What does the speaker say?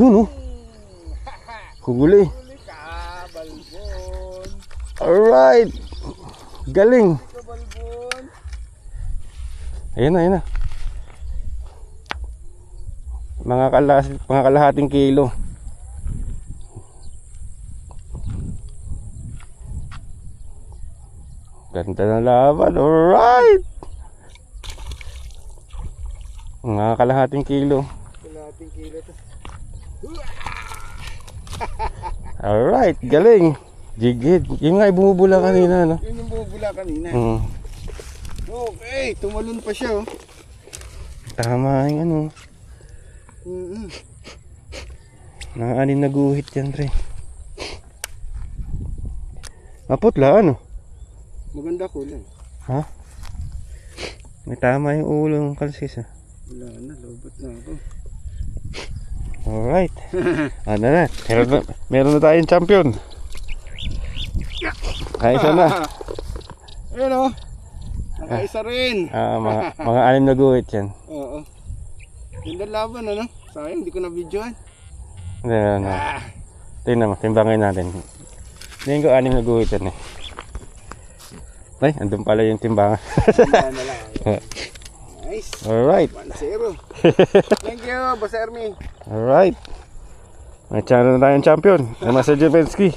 Yun, oh. Huli. Huli ka, balbon. Alright. Galing. Huli ka, balbon. Ayan na, ayan na. Mga kalahating kilo. Ganda ng laban. Alright. Mga kalahating kilo. Kalahating kilo to. Alright, galing. Jigid. Yung nga bumubula kanina, no? Yun yung bumubula kanina. Okay, tumalon pa siya, oh. Tama yung ano. Mga anin na guhit yan, pre. Maputla, ano? Maganda kulay. Ha? May tama yung ulo ng kalsis, ha? Wala na, lobot na ako. Alright. Ano na? Meron na tayong champion. Kaisa na. Ayun, oh. Nakaisa rin. Mga anim na guhit yan. Oo. Ganda laban, ano? Sayang, hindi ko na-videoan. Ano. Tingnan mo, timbangin natin. Hindi ko anim na guhit yan, eh. Ay, andun pala yung timbangan. Ganda na lang. Nice. Alright. 1-0. Thank you, Boss Ermi. Alright. May channel na tayong champion. Master Jevensky.